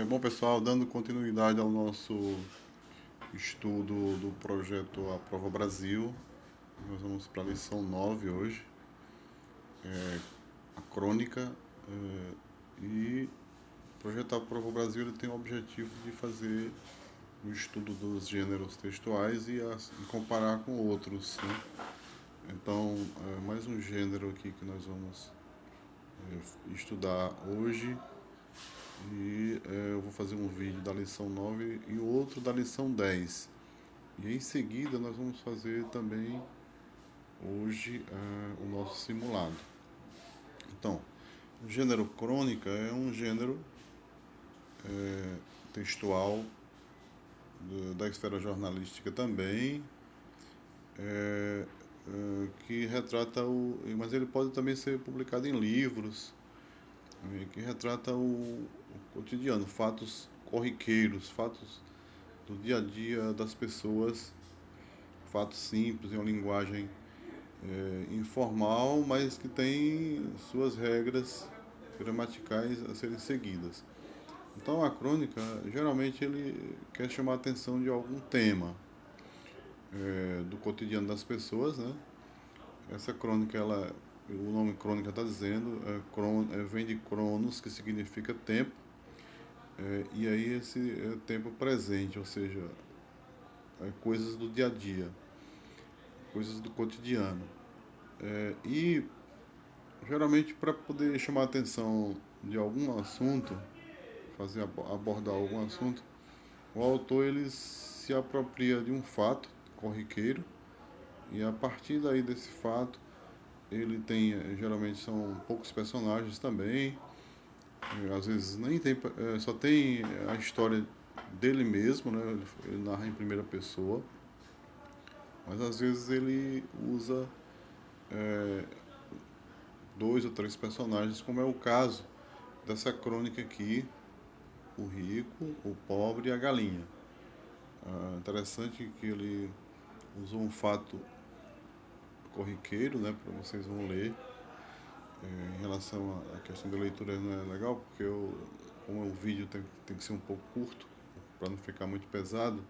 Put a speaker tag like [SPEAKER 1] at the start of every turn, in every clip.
[SPEAKER 1] Bom, pessoal, dando continuidade ao nosso estudo do projeto A Prova Brasil, nós vamos para a lição 9 hoje, a crônica, e o projeto A Prova Brasil ele tem o objetivo de fazer o estudo dos gêneros textuais e comparar com outros, né? Então, mais um gênero aqui que nós vamos estudar hoje. Eu vou fazer um vídeo da lição 9 e outro da lição 10. E em seguida nós vamos fazer também hoje o nosso simulado. Então, o gênero crônica é um gênero textual da esfera jornalística também, que retrata mas ele pode também ser publicado em livros, que retrata o cotidiano, fatos corriqueiros, fatos do dia a dia das pessoas, fatos simples, em uma linguagem informal, mas que tem suas regras gramaticais a serem seguidas. Então a crônica, geralmente ele quer chamar a atenção de algum tema do cotidiano das pessoas, né? Essa crônica, o nome crônica está dizendo, vem de cronos, que significa tempo, e aí esse tempo presente, ou seja, coisas do dia a dia, coisas do cotidiano. E geralmente para poder chamar a atenção de algum assunto, abordar algum assunto, o autor ele se apropria de um fato corriqueiro e a partir daí desse fato ele tem, geralmente são poucos personagens também, às vezes nem tem, só tem a história dele mesmo, né? Ele narra em primeira pessoa, mas às vezes ele usa dois ou três personagens, como é o caso dessa crônica aqui, o rico, o pobre e a galinha. Interessante que ele usou um fato corriqueiro, né, para vocês vão ler. Em relação à questão da leitura não é legal, porque como o vídeo tem que ser um pouco curto, para não ficar muito pesado,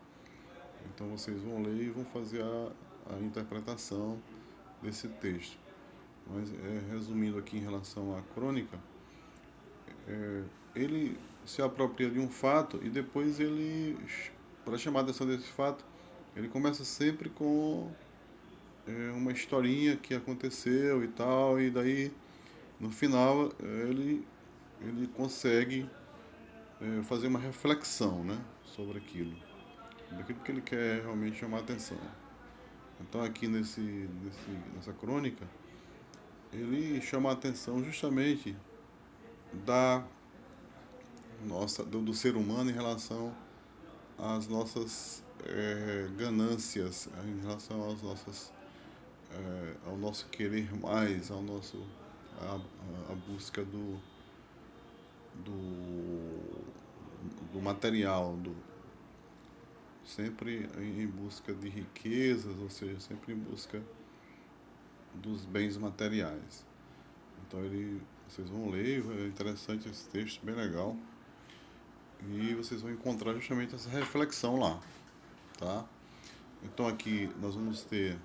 [SPEAKER 1] então vocês vão ler e vão fazer a interpretação desse texto. Mas resumindo aqui em relação à crônica, ele se apropria de um fato e depois ele, para chamar a atenção desse fato, ele começa sempre com uma historinha que aconteceu e tal, e daí no final ele consegue fazer uma reflexão, né, sobre aquilo, daquilo que ele quer realmente chamar a atenção. Então aqui nessa crônica ele chama a atenção justamente da do ser humano em relação às nossas ganâncias, em relação ao nosso querer mais, a busca do, do material, sempre em busca de riquezas, ou seja, sempre em busca dos bens materiais. Então vocês vão ler, é interessante esse texto, bem legal. E vocês vão encontrar justamente essa reflexão lá, tá? Então aqui nós vamos ter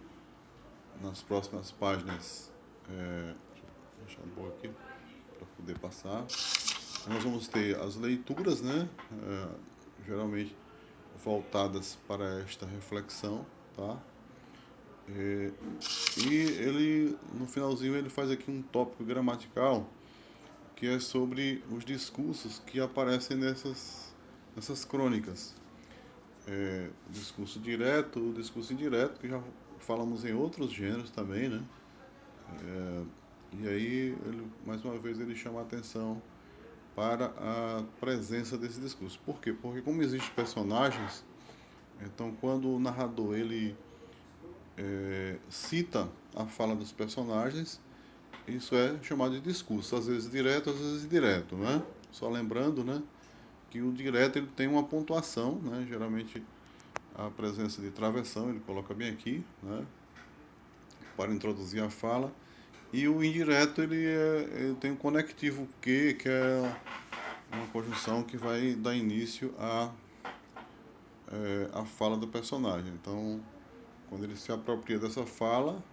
[SPEAKER 1] nas próximas páginas, deixa eu pôr aqui para poder passar. Nós vamos ter as leituras, né? Geralmente voltadas para esta reflexão, tá? E ele no finalzinho ele faz aqui um tópico gramatical que é sobre os discursos que aparecem nessas crônicas. Discurso direto, discurso indireto, que já falamos em outros gêneros também, né? E aí, mais uma vez, ele chama a atenção para a presença desse discurso. Por quê? Porque como existem personagens, então quando o narrador ele cita a fala dos personagens, isso é chamado de discurso, às vezes direto, às vezes indireto, né? Só lembrando, né, que o direto ele tem uma pontuação, né? Geralmente a presença de travessão, ele coloca bem aqui, né, para introduzir a fala. E o indireto ele tem um conectivo que é uma função que vai dar início a fala do personagem. Então, quando ele se apropria dessa fala,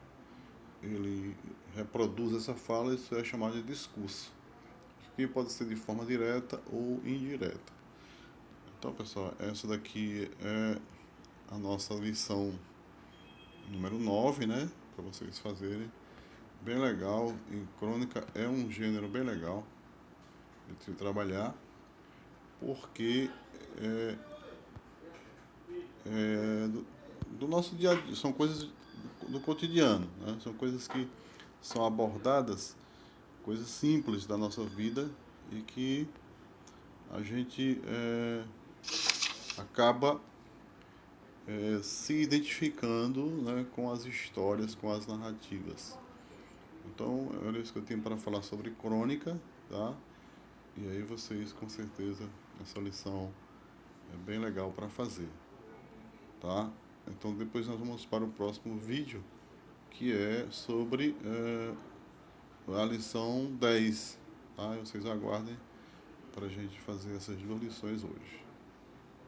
[SPEAKER 1] ele reproduz essa fala, isso é chamado de discurso, que pode ser de forma direta ou indireta. Então, pessoal, essa daqui é a nossa lição número 9, né? Para vocês fazerem. Bem legal, e crônica é um gênero bem legal de se trabalhar, porque do nosso dia a dia, são coisas do cotidiano, né? São coisas que são abordadas, coisas simples da nossa vida e que a gente acaba se identificando, né, com as histórias, com as narrativas. Então, era isso que eu tenho para falar sobre crônica, tá? E aí vocês, com certeza, essa lição é bem legal para fazer, tá? Então, depois nós vamos para o próximo vídeo, que é sobre a lição 10, tá? E vocês aguardem para a gente fazer essas duas lições hoje.